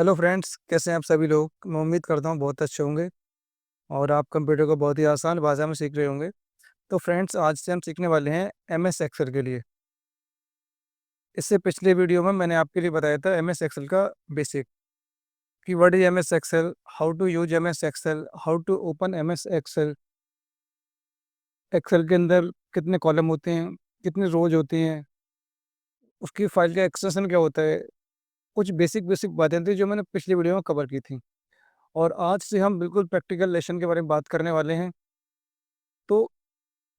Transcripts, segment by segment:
Hello friends, कैसे हैं आप सभी लोग। मैं उम्मीद करता हूँ बहुत अच्छे होंगे और आप कंप्यूटर को बहुत ही आसान भाषा में सीख रहे होंगे। तो फ्रेंड्स, आज से हम सीखने वाले हैं एम एस एक्सेल के लिए। इससे पिछले वीडियो में मैंने आपके लिए बताया था एम एस एक्सेल का बेसिक, कि what is M S Excel, how to use M S Excel, how to open M S Excel, Excel के अंदर कितने कॉलम होते हैं, कितने रोज होती हैं, उसकी फाइल का एक्सटेंशन क्या होता है। कुछ बेसिक बेसिक बातें थी जो मैंने पिछली वीडियो में कवर की थी। और आज से हम बिल्कुल प्रैक्टिकल लेसन के बारे में बात करने वाले हैं। तो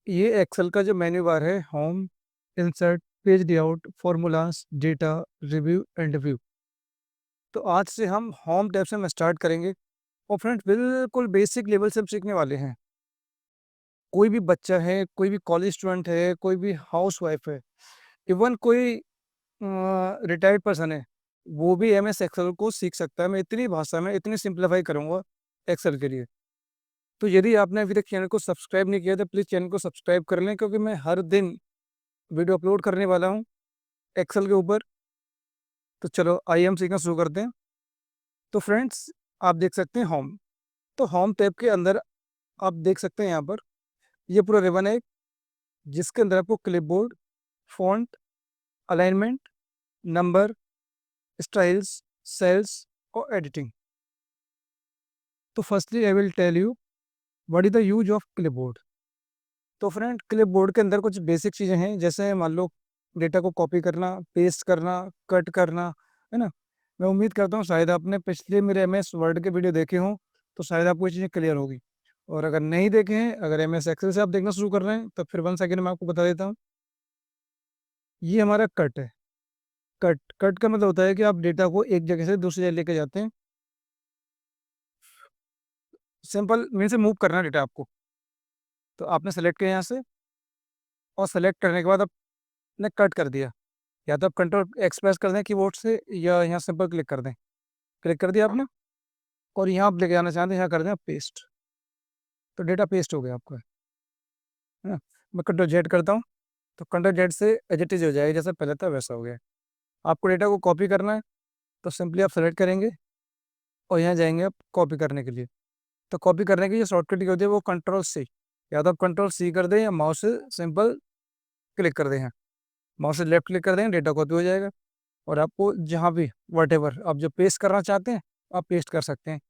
ये एक्सेल का जो मेन्यू बार है, home, insert, page layout, formulas, data, review and view. तो आज से हम होम टैब से हम स्टार्ट करेंगे। और फ्रेंड्स, बिल्कुल बेसिक लेवल से हम सीखने वाले हैं। कोई भी बच्चा है, कोई भी कॉलेज स्टूडेंट है, कोई भी हाउस वाइफ है, इवन कोई रिटायर्ड पर्सन है, वो भी एम एस एक्सेल को सीख सकता है। मैं इतनी भाषा में इतनी सिंप्लीफाई करूँगा एक्सेल के लिए। तो यदि आपने अभी तक चैनल को सब्सक्राइब नहीं किया तो प्लीज़ चैनल को सब्सक्राइब कर लें, क्योंकि मैं हर दिन वीडियो अपलोड करने वाला हूँ एक्सेल के ऊपर। तो चलो आइए हम सीखना शुरू करते हैं। तो फ्रेंड्स, आप देख सकते हैं होम। तो होम टैब के अंदर आप देख सकते हैं यहाँ पर ये पूरा रिबन है, जिसके अंदर आपको clipboard, font, alignment, number, styles, cells और एडिटिंग। तो firstly I will tell you what is the use of clipboard. तो फ्रेंड, क्लिपबोर्ड के अंदर कुछ बेसिक चीज़ें हैं, जैसे मान लो डेटा को कॉपी करना, पेस्ट करना, कट करना, है ना। मैं उम्मीद करता हूँ शायद आपने पिछले मेरे एम एस वर्ड के वीडियो देखे हों, तो शायद आपको ये चीज़ें क्लियर होगी। और अगर नहीं देखे हैं, अगर एम एस एक्सेल से आप देखना शुरू कर रहे हैं, तो फिर 1 सेकेंड में आपको बता देता हूँ। ये हमारा कट है। कट कट का मतलब होता है कि आप डेटा को एक जगह से दूसरी जगह लेके जाते हैं। सिंपल मीन से मूव करना डेटा आपको। तो आपने सेलेक्ट किया यहाँ से, और सेलेक्ट करने के बाद आपने कट कर दिया। या तो आप कंट्रोल एक्स प्रेस कर दें कीबोर्ड से, या यहाँ सिंपल क्लिक कर दें। क्लिक कर दिया आपने, और यहाँ आप लेके जाना चाहते हैं, यहाँ कर दें पेस्ट। तो डेटा पेस्ट हो गया आपका, है ना। मैं कंट्रोल जेड करता हूँ, तो कंट्रोल जेड से एज इट इज हो जाएगा, जैसा पहले था वैसा हो गया। आपको डेटा को कॉपी करना है, तो सिंपली आप सेलेक्ट करेंगे और यहाँ जाएंगे आप कॉपी करने के लिए। तो कॉपी करने की जो शॉर्टकट की होती है वो कंट्रोल सी, या तो आप कंट्रोल सी कर दें, या माउस से सिंपल क्लिक कर दें। यहाँ माउस से लेफ्ट क्लिक कर देंगे, डेटा कॉपी हो जाएगा। और आपको जहाँ भी वटेवर आप जो पेस्ट करना चाहते हैं, आप पेस्ट कर सकते हैं।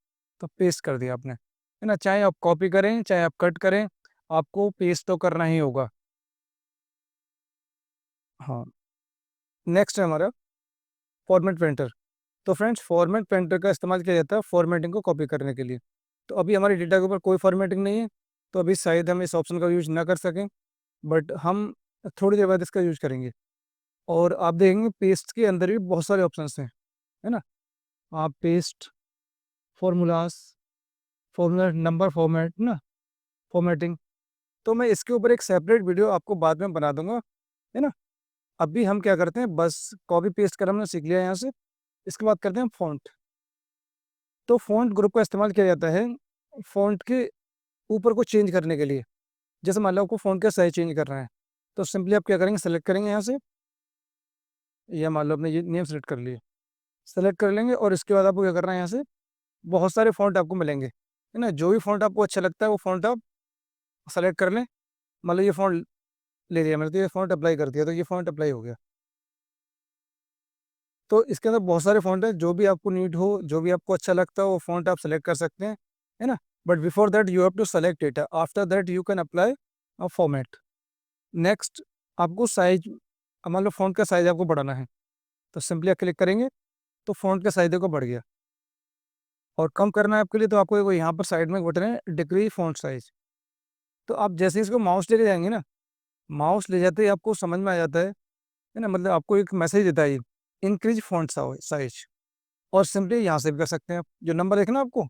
तो पेस्ट कर दिया आपने, है ना। चाहे आप कॉपी करें, चाहे आप कट करें, आपको पेस्ट तो करना ही होगा। हाँ, नेक्स्ट है हमारा फॉर्मेट पेंटर। तो फ्रेंड्स, फॉर्मेट पेंटर का इस्तेमाल किया जाता है फॉर्मेटिंग को कॉपी करने के लिए। तो अभी हमारे डेटा के ऊपर कोई फॉर्मेटिंग नहीं है, तो अभी शायद हम इस ऑप्शन का यूज ना कर सकें, बट हम थोड़ी देर बाद इसका यूज करेंगे। और आप देखेंगे पेस्ट के अंदर भी बहुत सारे ऑप्शन हैं, है ना। आप paste, formulas, formula number format ना, फॉर्मेटिंग। तो मैं इसके ऊपर एक सेपरेट वीडियो आपको बाद में बना दूंगा, है ना। अभी हम क्या करते हैं, बस कॉपी पेस्ट कर हमने सीख लिया यहाँ से। इसके बाद करते हैं फॉन्ट। तो फॉन्ट ग्रुप का इस्तेमाल किया जाता है फॉन्ट के ऊपर को चेंज करने के लिए। जैसे मान लो आपको फॉन्ट का साइज चेंज करना है, तो सिंपली आप क्या करेंगे, सेलेक्ट करेंगे यहाँ से, या मान लो अपने ये नेम सेलेक्ट कर लिए, सेलेक्ट कर लेंगे। और इसके बाद आपको क्या करना है, यहाँ से बहुत सारे फॉन्ट आपको मिलेंगे, है ना। जो भी फॉन्ट आपको अच्छा लगता है वो फॉन्ट आप सेलेक्ट कर लें। मान लो ये फॉन्ट ले लिया मैंने, तो ये फॉन्ट अप्लाई कर दिया, तो ये फॉन्ट अप्लाई हो गया। तो इसके अंदर बहुत सारे फॉन्ट है, जो भी आपको नीड हो, जो भी आपको अच्छा लगता है वो फॉन्ट आप सेलेक्ट कर सकते हैं, है ना। But before that you have to select data, after that you can apply a format. Next, आपको साइज, मान लो फॉन्ट का साइज आपको बढ़ाना है, तो सिंपली आप क्लिक करेंगे, तो फॉन्ट का साइज देखो बढ़ गया। और कम करना है आपके लिए, तो आपको देखो यहाँ पर साइड में एक बटन है, डिक्रीज फॉन्ट साइज। तो आप जैसे ही इसको माउस लेके जाएंगे ना, माउस ले जाते ही आपको समझ में आ जाता है ना, मतलब आपको एक मैसेज देता है, इंक्रीज फॉन्ट साइज। और सिंपली यहाँ से भी कर सकते हैं आप, जो नंबर देखना आपको,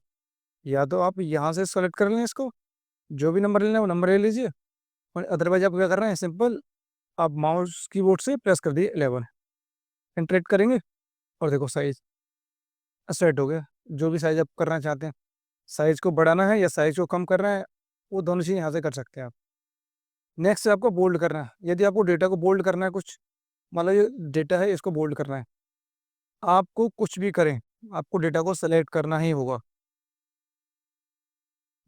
या तो आप यहाँ से सेलेक्ट कर लें इसको, जो भी नंबर लेना है वो नंबर ले लीजिए। और अदरवाइज आप क्या कर रहे हैं, सिंपल आप माउस कीबोर्ड से प्रेस कर दिए 11, एंटर करेंगे, और देखो साइज सेट हो गया। जो भी साइज आप करना चाहते हैं, साइज को बढ़ाना है या साइज को कम करना है, वो दोनों चीज़ यहाँ से कर सकते हैं आप। नेक्स्ट आपको बोल्ड करना है। यदि आपको डेटा को बोल्ड करना है, कुछ मान लो ये डेटा है, इसको बोल्ड करना है, आपको कुछ भी करें, आपको डेटा को सेलेक्ट करना ही होगा।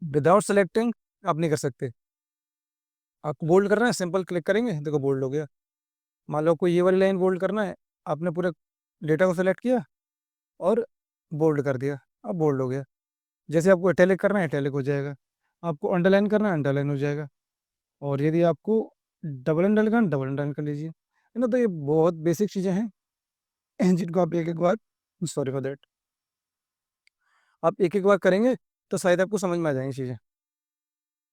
विदाउट सेलेक्टिंग आप नहीं कर सकते। आपको बोल्ड करना है, सिंपल क्लिक करेंगे, देखो बोल्ड हो गया। मान लो कोई ये वाली लाइन बोल्ड करना है, आपने पूरे डेटा को सेलेक्ट किया और बोल्ड कर दिया, अब बोल्ड हो गया। जैसे आपको इटैलिक करना है, इटैलिक हो जाएगा। आपको अंडरलाइन करना है, अंडरलाइन हो जाएगा। और यदि आपको डबल अंडरलाइन करना, डबल अंडरलाइन कर लीजिए, है ना। तो ये बहुत बेसिक चीज़ें हैं जिनको आप एक एक बार, सॉरी फॉर दैट, आप एक एक बार करेंगे तो शायद आपको समझ में आ जाएंगी चीज़ें,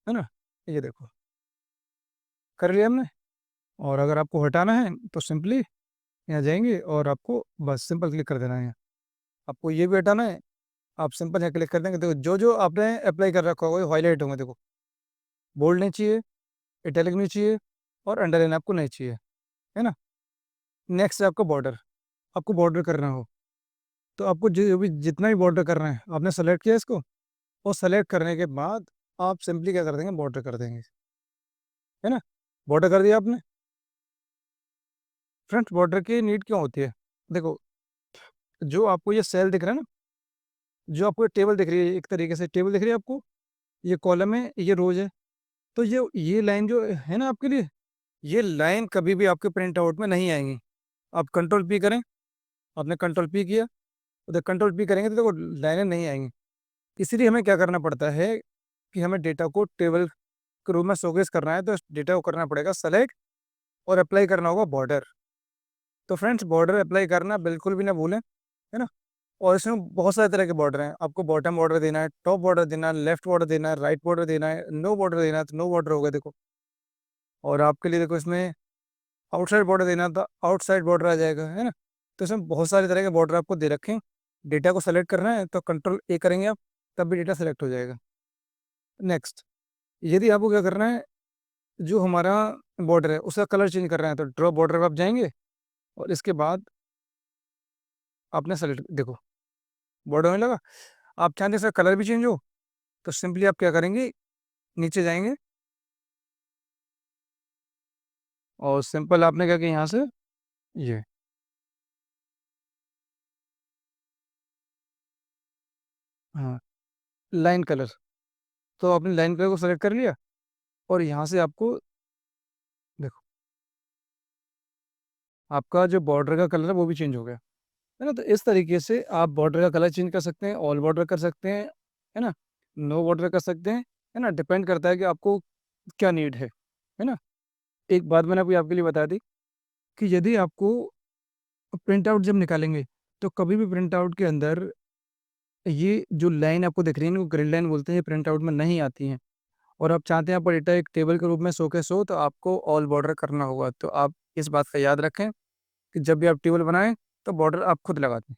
है ना। ये देखो, कर लिया हमने। और अगर आपको हटाना है तो सिंपली यहाँ जाएंगे और आपको बस सिंपल क्लिक कर देना है। आपको ये भी हटाना है, आप सिंपल यहाँ क्लिक कर देंगे। देखो जो जो आपने अप्लाई कर रखा होगा वो हाईलाइट होंगे। देखो, बोल्ड नहीं चाहिए, इटैलिक नहीं चाहिए, और अंडरलाइन आपको नहीं चाहिए, है ना। नेक्स्ट है आपका बॉर्डर। आपको बॉर्डर करना हो तो आपको जो भी जितना भी बॉर्डर करना है, आपने सेलेक्ट किया इसको, और सेलेक्ट करने के बाद आप सिंपली क्या कर देंगे, बॉर्डर कर देंगे, है ना। बॉर्डर कर दिया आपने। फ्रंट बॉर्डर की नीड क्यों होती है? देखो, जो आपको ये सेल दिख रहा है ना, जो आपको टेबल दिख रही है, एक तरीके से टेबल दिख रही है आपको, ये कॉलम है, ये रोज है। तो ये लाइन जो है ना आपके लिए, ये लाइन कभी भी आपके प्रिंट आउट में नहीं आएंगी। आप कंट्रोल पी करें, आपने कंट्रोल पी किया, तो कंट्रोल पी करेंगे तो देखो लाइनें नहीं आएंगी। इसीलिए हमें क्या करना पड़ता है कि हमें डेटा को टेबल के रूप में शोकेस करना है, तो डेटा को करना पड़ेगा सेलेक्ट, और अप्लाई करना होगा बॉर्डर। तो फ्रेंड्स, बॉर्डर अप्लाई करना बिल्कुल भी ना भूलें, है ना। और इसमें बहुत सारे तरह के बॉर्डर हैं। आपको बॉटम बॉर्डर देना है, टॉप बॉर्डर देना है, लेफ्ट बॉर्डर देना है, राइट बॉर्डर देना है, नो बॉर्डर देना है, तो नो बॉर्डर होगा देखो। और आपके लिए देखो इसमें आउटसाइड बॉर्डर देना था, आउटसाइड बॉर्डर आ जाएगा, है ना। तो इसमें बहुत सारे तरह के बॉर्डर आपको दे रखे हैं। डेटा को सेलेक्ट करना है तो कंट्रोल ए करेंगे आप, तब भी डेटा सेलेक्ट हो जाएगा। नेक्स्ट, यदि आपको क्या करना है, जो हमारा बॉर्डर है उसका कलर चेंज करना है, तो ड्रॉ बॉर्डर पे आप जाएंगे और इसके बाद आपने सेलेक्ट, देखो बॉर्डर होने लगा। आप चाहते हैं इसका कलर भी चेंज हो, तो सिंपली आप क्या करेंगे, नीचे जाएंगे और सिंपल आपने क्या किया, यहाँ से ये, हाँ, लाइन कलर। तो आपने लाइन कलर को सेलेक्ट कर लिया और यहाँ से आपको देखो, आपका जो बॉर्डर का कलर है वो भी चेंज हो गया, है ना। तो इस तरीके से आप बॉर्डर का कलर चेंज कर सकते हैं, ऑल बॉर्डर कर सकते हैं, है ना, नो बॉर्डर कर सकते हैं, है ना। डिपेंड करता है कि आपको क्या नीड है ना। एक बात मैंने अभी आपके लिए बता दी कि यदि आपको प्रिंट आउट जब निकालेंगे, तो कभी भी प्रिंट आउट के अंदर ये जो लाइन आपको दिख रही है, इनको ग्रिड लाइन बोलते हैं, ये प्रिंट आउट में नहीं आती हैं। और आप चाहते हैं आपका डेटा एक टेबल के रूप में शोकेस हो, तो आपको ऑल बॉर्डर करना होगा। तो आप इस बात का याद रखें कि जब भी आप टेबल बनाएं तो बॉर्डर आप खुद लगा दें।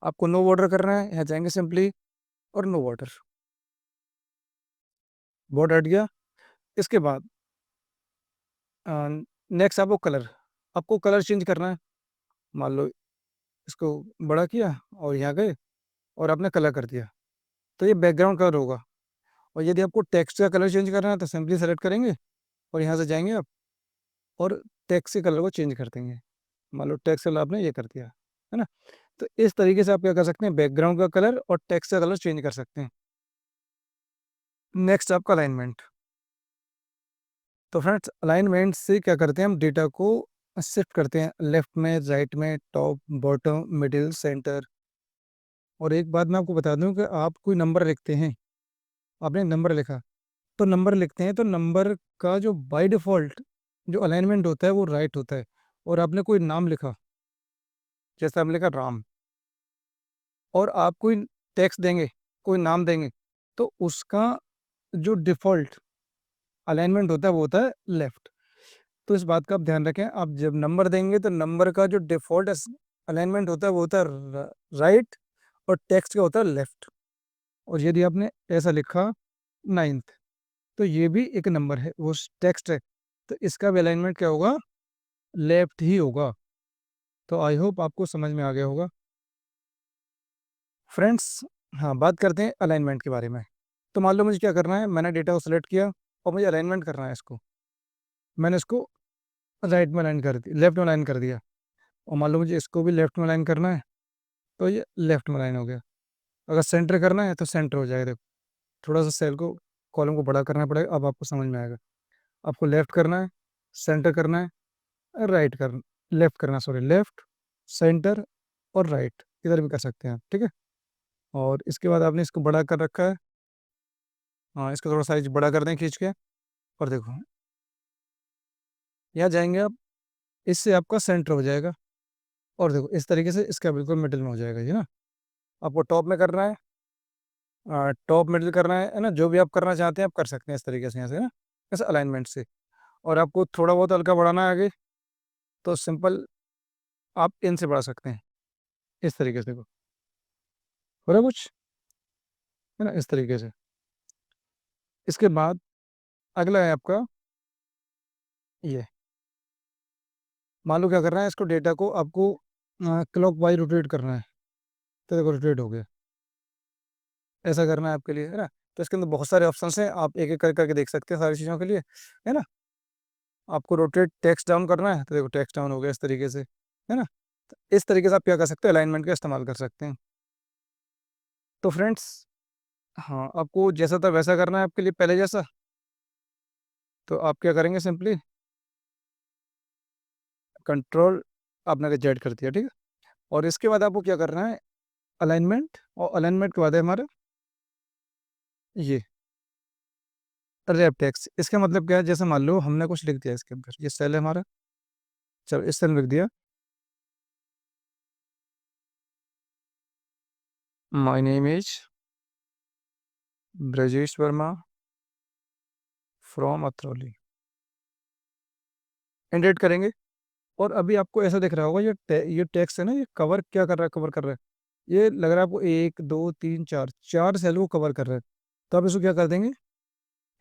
आपको नो बॉर्डर करना है, यहाँ जाएंगे सिंपली और नो बॉर्डर, बॉर्डर हट गया। इसके बाद नेक्स्ट आपको कलर, आपको कलर चेंज करना है। मान लो इसको बड़ा किया और यहाँ गए और आपने कलर कर दिया, तो ये बैकग्राउंड कलर होगा। और यदि आपको टेक्स्ट का कलर चेंज करना है तो सिंपली सेलेक्ट करेंगे और यहाँ से जाएंगे आप और टेक्स्ट के कलर को चेंज कर देंगे। मान लो टेक्स्ट कलर आपने ये कर दिया, है ना। तो इस तरीके से आप क्या कर सकते हैं, बैकग्राउंड का कलर और टेक्स्ट का कलर चेंज कर सकते हैं। नेक्स्ट आपका अलाइनमेंट। तो फ्रेंड्स, अलाइनमेंट से क्या करते हैं, हम डेटा को शिफ्ट करते हैं लेफ्ट में, राइट में, टॉप, बॉटम, मिडिल, सेंटर। और एक बात मैं आपको बता दूं कि आप कोई नंबर लिखते हैं, आपने नंबर लिखा, तो नंबर लिखते हैं तो नंबर का जो बाय डिफ़ॉल्ट जो अलाइनमेंट होता है वो राइट होता है। और आपने कोई नाम लिखा, जैसे आपने लिखा राम, और आप कोई टेक्स्ट देंगे, कोई नाम देंगे, तो उसका जो डिफ़ॉल्ट अलाइनमेंट होता है वो होता है लेफ्ट। तो इस बात का आप ध्यान रखें, आप जब नंबर देंगे तो नंबर का जो डिफ़ॉल्ट अलाइनमेंट होता है वो होता है राइट, और टेक्स्ट का होता है लेफ्ट। और यदि आपने ऐसा लिखा नाइन्थ, तो ये भी एक नंबर है, वो टेक्स्ट है, तो इसका भी अलाइनमेंट क्या होगा, लेफ्ट ही होगा। तो आई होप आपको समझ में आ गया होगा फ्रेंड्स। हाँ, बात करते हैं अलाइनमेंट के बारे में। तो मान लो मुझे क्या करना है, मैंने डेटा को सेलेक्ट किया और मुझे अलाइनमेंट करना है इसको। मैंने इसको राइट में अलाइन कर दिया, लेफ्ट में अलाइन कर दिया। और मान लो मुझे इसको भी लेफ्ट में अलाइन करना है, तो ये लेफ्ट में लाइन हो गया। अगर सेंटर करना है तो सेंटर हो जाएगा। देखो, थोड़ा सा सेल को, कॉलम को बड़ा करना पड़ेगा, अब आपको समझ में आएगा। आपको लेफ्ट करना है, सेंटर करना है, राइट करना, लेफ्ट करना, सॉरी, लेफ्ट, सेंटर और राइट, इधर भी कर सकते हैं आप, ठीक है। और इसके बाद आपने इसको बड़ा कर रखा है। हाँ, इसका थोड़ा साइज बड़ा कर दें खींच के। और देखो, यहाँ जाएंगे आप, इससे आपका सेंटर हो जाएगा। और देखो, इस तरीके से इसका बिल्कुल मिडिल में हो जाएगा ये ना। आपको टॉप में करना है, टॉप मिडिल करना है ना, जो भी आप करना चाहते हैं आप कर सकते हैं इस तरीके से, यहाँ से ना, ऐसे अलाइनमेंट से। और आपको थोड़ा बहुत हल्का बढ़ाना है आगे, तो सिंपल आप इन से बढ़ा सकते हैं, इस तरीके से। देखो, हो रहा है कुछ, है ना, इस तरीके से। इसके बाद अगला है आपका ये, मान लो क्या करना है, इसको डेटा को आपको क्लॉक वाइज रोटेट करना है। तो देखो, रोटेट हो गया, ऐसा करना है आपके लिए, है ना। तो इसके अंदर बहुत सारे ऑप्शन हैं, आप एक एक करके देख सकते हैं सारी चीज़ों के लिए, है ना। आपको रोटेट टेक्स्ट डाउन करना है, तो देखो टेक्स्ट डाउन हो गया इस तरीके से, है ना। तो इस तरीके से आप क्या कर सकते हैं, अलाइनमेंट का इस्तेमाल कर सकते हैं। तो फ्रेंड्स, हाँ, आपको जैसा था वैसा करना है आपके लिए, पहले जैसा। तो आप क्या करेंगे, सिंपली कंट्रोल आपने जेड कर दिया, ठीक है। और इसके बाद आपको क्या करना है, अलाइनमेंट, और अलाइनमेंट के बाद है हमारा ये रैप टेक्स्ट। इसका मतलब क्या है, जैसे मान लो हमने कुछ लिख दिया इसके अंदर, ये सेल है हमारा, चलो इस सेल में लिख दिया, my name is Brajesh Verma from Athrauli, ended करेंगे। और अभी आपको ऐसा दिख रहा होगा, ये टेक्स्ट है ना, ये कवर क्या कर रहा है, कवर कर रहा है, ये लग रहा है आपको एक दो तीन चार, चार सेल को कवर कर रहा है। तो आप इसको क्या कर देंगे,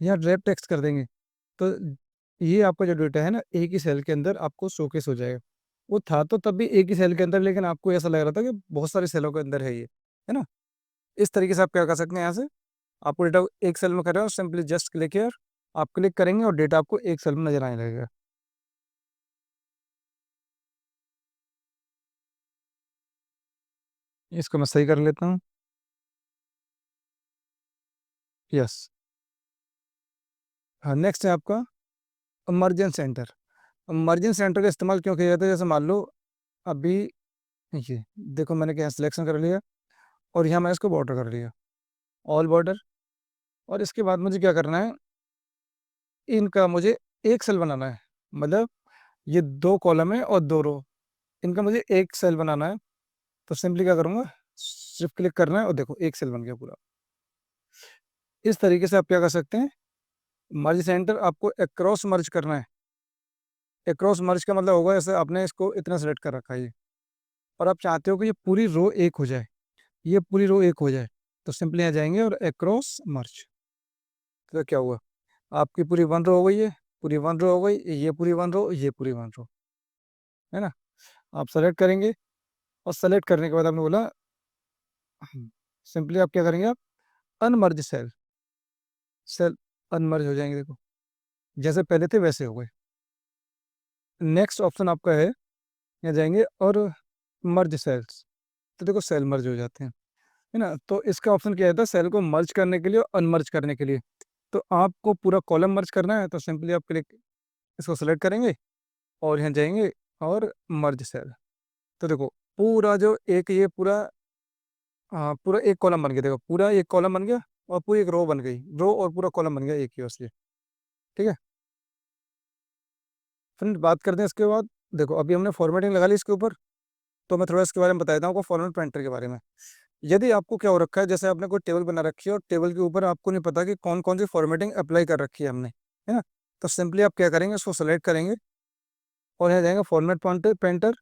यहाँ रैप टेक्स्ट कर देंगे। तो ये आपका जो डेटा है ना, एक ही सेल के अंदर आपको शोकेस हो जाएगा। वो था तो तब भी एक ही सेल के अंदर, लेकिन आपको ऐसा लग रहा था कि बहुत सारे सेलों के अंदर है ये, है ना। इस तरीके से आप क्या कर सकते हैं, यहाँ से आपको डेटा एक सेल में कर रहे हो, सिंपली जस्ट क्लिक हियर, आप क्लिक करेंगे और डेटा आपको एक सेल में नजर आने लगेगा। इसको मैं सही कर लेता हूँ। यस। हाँ, नेक्स्ट है आपका मर्जन सेंटर। मर्जन सेंटर का इस्तेमाल क्यों किया जाता है, जैसे मान लो अभी ये देखो, मैंने क्या सिलेक्शन कर लिया, और यहाँ मैंने इसको बॉर्डर कर लिया, ऑल बॉर्डर। और इसके बाद मुझे क्या करना है, इनका मुझे एक सेल बनाना है। मतलब ये दो कॉलम है और दो रो, इनका मुझे एक सेल बनाना है। तो सिंपली क्या करूँगा, सिर्फ क्लिक करना है और देखो एक सेल बन गया पूरा। इस तरीके से आप क्या कर सकते हैं, मर्ज सेंटर आपको अक्रॉस मर्ज करना है। अक्रॉस मर्ज का मतलब होगा, जैसे आपने इसको इतना सेलेक्ट कर रखा है ये, और आप चाहते हो कि ये पूरी रो एक हो जाए, ये पूरी रो एक हो जाए। तो सिंपली यहाँ जाएंगे और अक्रॉस मर्ज। तो क्या हुआ, आपकी पूरी वन रो हो गई है, पूरी वन रो हो गई, ये पूरी वन रो, ये पूरी वन रो, है ना। आप सेलेक्ट करेंगे, और सेलेक्ट करने के बाद आपने बोला, सिंपली आप क्या करेंगे, आप अनमर्ज सेल, सेल अनमर्ज हो जाएंगे। देखो, जैसे पहले थे वैसे हो गए। नेक्स्ट ऑप्शन आपका है, यहाँ जाएंगे और मर्ज सेल्स। तो देखो सेल मर्ज हो जाते हैं, है ना। तो इसका ऑप्शन क्या रहता है, सेल को मर्ज करने के लिए और अनमर्ज करने के लिए। तो आपको पूरा कॉलम मर्ज करना है, तो सिंपली आप क्लिक, इसको सेलेक्ट करेंगे और यहाँ जाएंगे और मर्ज सेल। तो देखो, पूरा जो एक ये पूरा, हाँ, पूरा एक कॉलम बन गया। देखो, पूरा एक कॉलम बन गया, और पूरी एक रो बन गई, रो और पूरा कॉलम बन गया एक ही उससे, ठीक है। फ्रेंड, बात करते हैं इसके बाद। देखो, अभी हमने फॉर्मेटिंग लगा ली इसके ऊपर, तो मैं थोड़ा इसके बारे में बता देता हूँ आपको, फॉर्मेट पेंटर के बारे में। यदि आपको क्या हो रखा है, जैसे आपने कोई टेबल बना रखी है और टेबल के ऊपर आपको नहीं पता कि कौन कौन सी फॉर्मेटिंग अप्लाई कर रखी है हमने, है ना। तो सिंपली आप क्या करेंगे, उसको सेलेक्ट करेंगे और यहाँ जाएंगे फॉर्मेट पेंटर पेंटर,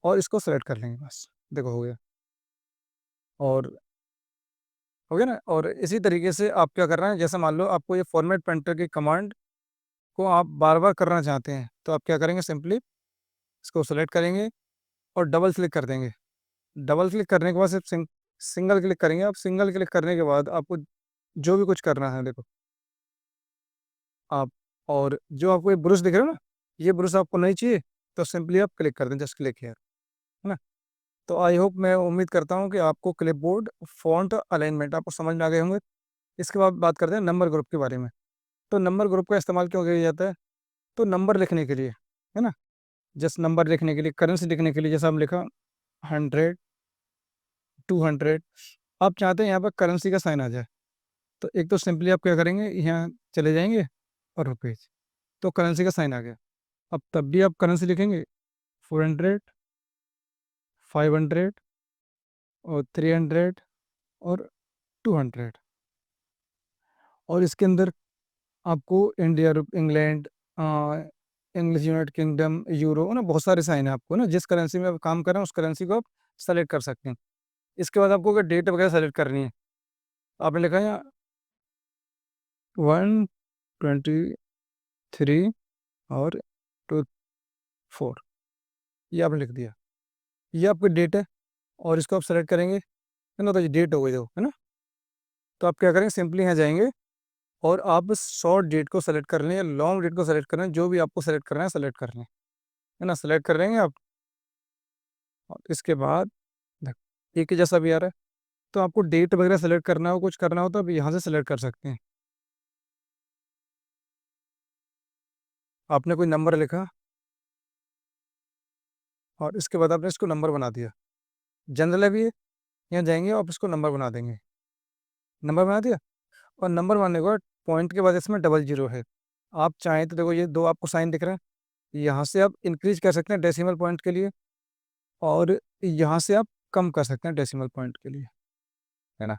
और इसको सेलेक्ट कर लेंगे, बस। देखो, हो गया। और हो गया ना। और इसी तरीके से आप क्या कर रहे हैं, जैसे मान लो आपको ये फॉर्मेट पेंटर की कमांड को आप बार बार करना चाहते हैं, तो आप क्या करेंगे, सिंपली इसको सेलेक्ट करेंगे और डबल क्लिक कर देंगे। डबल क्लिक करने के बाद सिर्फ सिंगल क्लिक करेंगे आप। सिंगल क्लिक करने के बाद आपको जो भी कुछ करना है, देखो आप, और जो आपको ये ब्रश दिख रहा है ना, ये ब्रश आपको नहीं चाहिए, तो सिंपली आप क्लिक कर दें, जस्ट क्लिक है ना। तो आई होप, मैं उम्मीद करता हूँ कि आपको क्लिपबोर्ड, फ़ॉन्ट, अलाइनमेंट आपको समझ में आ गए होंगे। इसके बाद बात करते हैं नंबर ग्रुप के बारे में। तो नंबर ग्रुप का इस्तेमाल क्यों किया जाता है? तो नंबर लिखने के लिए, है ना? जस्ट नंबर लिखने के लिए, करेंसी लिखने के लिए, जैसा हम लिखा 100, 200, आप चाहते हैं यहाँ पर करेंसी का साइन आ जाए, तो एक तो सिंपली आप क्या करेंगे, यहाँ चले जाएंगे और रुपीज, तो करेंसी का साइन आ गया। अब तब भी आप करेंसी लिखेंगे 400, 500 और 300 और 200, और इसके अंदर आपको India, England, English United kingdom, euro, ना बहुत सारे साइन है। आपको ना जिस करेंसी में आप काम कर रहे हैं उस करेंसी को आप सेलेक्ट कर सकते हैं। इसके बाद आपको अगर डेट वगैरह सेलेक्ट करनी है, आपने लिखा है 123 और 24, ये आपने लिख दिया, ये आपकी डेट है। और इसको आप सेलेक्ट करेंगे, है ना, तो ये डेट हो गई है ना। तो आप क्या करेंगे, सिंपली यहाँ जाएंगे और आप शॉर्ट डेट को सेलेक्ट कर लें या लॉन्ग डेट को सेलेक्ट कर लें, जो भी आपको सेलेक्ट करना है सेलेक्ट कर लें, है ना। सेलेक्ट कर लेंगे आप, और इसके बाद एक ही जैसा भी आ रहा है। तो आपको डेट वगैरह सेलेक्ट करना हो, कुछ करना हो, तो आप यहाँ से सेलेक्ट कर सकते हैं। आपने कोई नंबर लिखा और इसके बाद आपने इसको नंबर बना दिया। जनरल है भी है, यहाँ जाएंगे और आप इसको नंबर बना देंगे। नंबर बना दिया, और नंबर बनाने के बाद पॉइंट के बाद इसमें डबल जीरो है। आप चाहें तो देखो, ये दो आपको साइन दिख रहा है, यहाँ से आप इंक्रीज कर सकते हैं डेसिमल पॉइंट के लिए, और यहाँ से आप कम कर सकते हैं डेसिमल पॉइंट के लिए, है ना।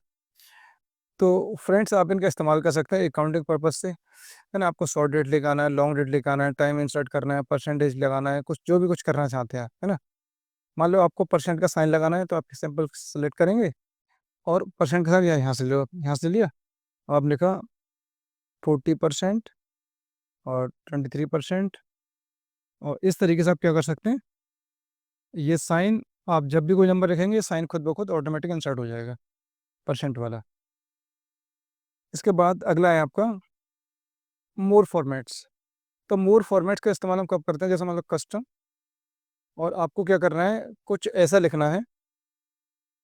तो फ्रेंड्स, आप इनका इस्तेमाल कर सकते हैं अकाउंटिंग पर्पज से, है ना। आपको शॉर्ट डेट लेके आना है, लॉन्ग डेट लेके आना है, टाइम इंसर्ट करना है, परसेंटेज लगाना है, कुछ जो भी कुछ करना चाहते हैं, है ना। मान लो आपको परसेंट का साइन लगाना है, तो आप सिंपल सेलेक्ट करेंगे और परसेंट का साइन यहाँ से लो, यहाँ से लिया, आप लिखा 40% और 23%, और इस तरीके से आप क्या कर सकते हैं, ये साइन, आप जब भी कोई नंबर लिखेंगे साइन खुद ब खुद ऑटोमेटिक इंसर्ट हो जाएगा, परसेंट वाला। इसके बाद अगला है आपका मोर फॉर्मेट्स। तो मोर फॉर्मेट्स का इस्तेमाल हम कब करते हैं, जैसे मतलब कस्टम, और आपको क्या करना है, कुछ ऐसा लिखना है,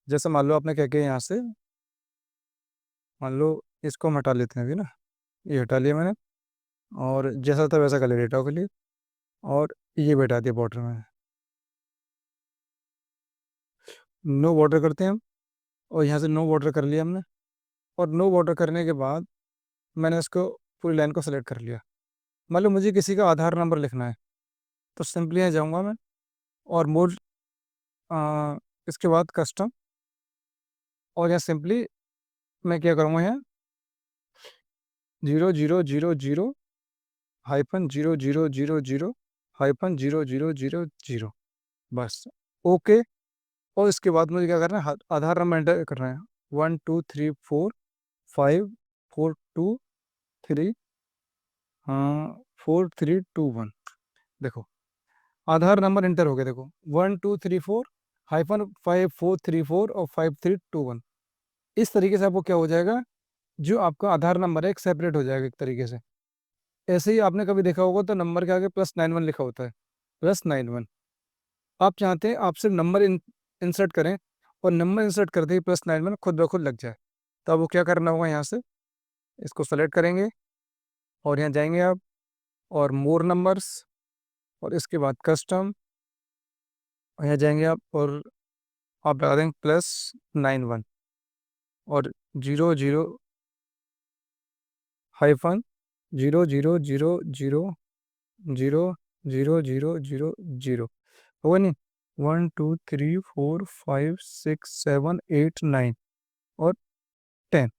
जैसे मान लो आपने क्या किया यहाँ से, मान लो इसको हम हटा लेते हैं अभी ना, ये हटा लिया मैंने, और जैसा था वैसा कलर डेटा के लिए, और ये बैठा दिया बॉर्डर में, नो बॉर्डर करते हैं हम, और यहाँ से नो बॉर्डर कर लिया हमने। और नो बॉर्डर करने के बाद मैंने इसको पूरी लाइन को सेलेक्ट कर लिया। मान लो मुझे किसी का आधार नंबर लिखना है, तो सिंपली यहाँ जाऊँगा मैं, और मोर, इसके बाद कस्टम, और यहाँ सिंपली मैं क्या करूँगा, यहाँ 0000 हाइफन 0000 हाइफन 0000, बस, ओके। और इसके बाद मुझे क्या करना है, आधार नंबर एंटर करना है, 12345423, हाँ, 4321। देखो, आधार नंबर इंटर हो गया, देखो 1234-5434 और 5321। इस तरीके से आपको क्या हो जाएगा, जो आपका आधार नंबर है एक सेपरेट हो जाएगा एक तरीके से। ऐसे ही आपने कभी देखा होगा तो नंबर के आगे +91 लिखा होता है, +91। आप चाहते हैं आप सिर्फ नंबर इंसर्ट करें, और नंबर इंसर्ट करते ही +91 खुद ब खुद लग जाए, तो आपको क्या करना होगा, यहाँ से इसको सेलेक्ट करेंगे और यहाँ जाएंगे आप, और मोर नंबर्स, और इसके बाद कस्टम, और यहाँ जाएंगे आप, और आप लगा देंगे +91 और 00 हाइफन 00000000, होगा नहीं, 1 2 3 4 5 6 7 8 9 और 10,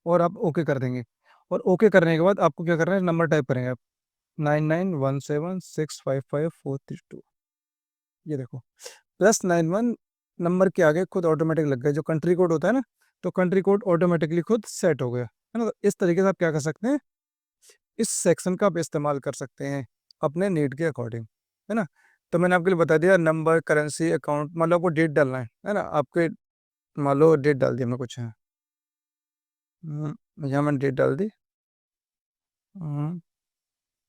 और आप ओके कर देंगे। और ओके करने के बाद आपको क्या करना है, नंबर टाइप करेंगे आप, 9917655432। ये देखो, +91 नंबर के आगे खुद ऑटोमेटिक लग गया, जो कंट्री कोड होता है ना, तो कंट्री कोड ऑटोमेटिकली खुद सेट हो गया, है ना। तो इस तरीके से आप क्या कर सकते हैं, इस सेक्शन का आप इस्तेमाल कर सकते हैं अपने नीड के अकॉर्डिंग, है ना। तो मैंने आपके लिए बता दिया, नंबर, करेंसी, अकाउंट, मतलब आपको डेट डालना है ना आपके, मान लो डेट डाल दी हमने कुछ है, यहाँ मैंने डेट डाल दी,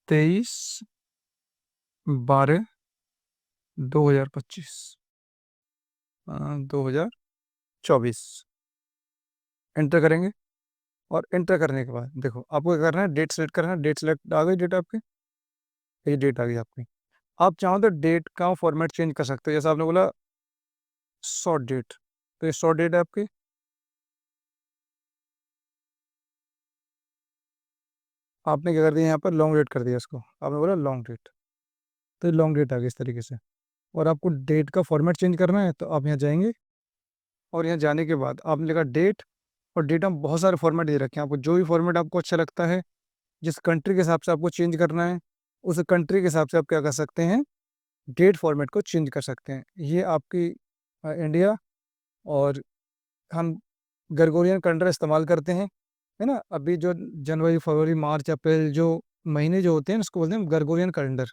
23/12/2025, 2024 एंटर करेंगे। और एंटर करने के बाद देखो आपको क्या करना है, डेट सेलेक्ट करना है। डेट सेलेक्ट आ गई, डेट आपकी, ये डेट आ गई आपकी। आप चाहो तो डेट का फॉर्मेट चेंज कर सकते हो, जैसे आपने बोला शॉर्ट डेट, तो ये शॉर्ट डेट है आपकी। आपने क्या कर दिया, यहाँ पर लॉन्ग डेट कर दिया इसको, आपने बोला लॉन्ग डेट, तो ये लॉन्ग डेट आ गई इस तरीके से। और आपको डेट का फॉर्मेट चेंज करना है तो आप यहाँ जाएंगे, और यहाँ जाने के बाद आपने लिखा डेट। और डेट में बहुत सारे फॉर्मेट दे रखे हैं, आपको जो भी फॉर्मेट आपको अच्छा लगता है, जिस कंट्री के हिसाब से आपको चेंज करना है, उस कंट्री के हिसाब से आप क्या कर सकते हैं, डेट फॉर्मेट को चेंज कर सकते हैं। ये आपकी इंडिया, और हम ग्रेगोरियन कैलेंडर इस्तेमाल करते हैं, है ना। अभी जो जनवरी, फरवरी, मार्च, अप्रैल जो महीने जो होते हैं उसको बोलते हैं ग्रेगोरियन कैलेंडर।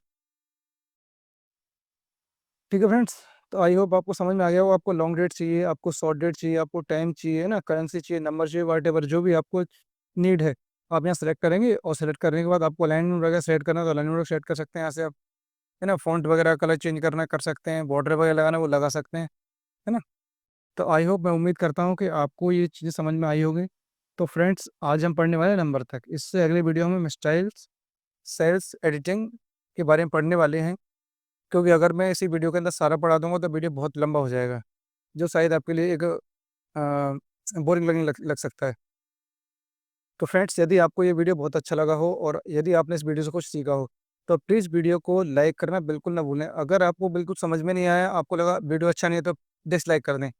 ठीक है फ्रेंड्स, तो आई होप आपको समझ में आ गया हो। आपको लॉन्ग डेट चाहिए, आपको शॉर्ट डेट चाहिए, आपको टाइम चाहिए, है ना, करेंसी चाहिए, नंबर चाहिए, वाट एवर जो भी आपको नीड है, आप यहाँ सेलेक्ट करेंगे। और सेलेक्ट करने के बाद आपको अलाइनमेंट वगैरह सेट करना है तो अलाइनमेंट सेट कर सकते हैं यहाँ से आप, है ना। फॉन्ट वगैरह कलर चेंज करना कर सकते हैं, बॉर्डर वगैरह लगाना वो लगा सकते हैं, है ना। तो आई होप, मैं उम्मीद करता हूँ कि आपको ये चीज़ें समझ में आई होगी। तो फ्रेंड्स, आज हम पढ़ने वाले हैं नंबर तक। इससे अगले वीडियो में हम स्टाइल्स, सेल्स, एडिटिंग के बारे में पढ़ने वाले हैं, क्योंकि अगर मैं इसी वीडियो के अंदर सारा पढ़ा दूंगा तो वीडियो बहुत लंबा हो जाएगा, जो शायद आपके लिए एक बोरिंग लगने लग सकता है। तो फ्रेंड्स, यदि आपको ये वीडियो बहुत अच्छा लगा हो और यदि आपने इस वीडियो से कुछ सीखा हो, तो प्लीज़ वीडियो को लाइक करना बिल्कुल ना भूलें। अगर आपको बिल्कुल समझ में नहीं आया, आपको लगा वीडियो अच्छा नहीं है, तो डिसलाइक कर दें,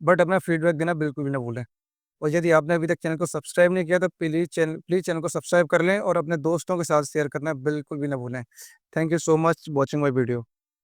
बट अपना फीडबैक देना बिल्कुल भी ना भूलें। और यदि आपने अभी तक चैनल को सब्सक्राइब नहीं किया तो प्लीज़ चैनल को सब्सक्राइब कर लें, और अपने दोस्तों के साथ शेयर करना बिल्कुल भी ना भूलें। Thank you so much watching my video.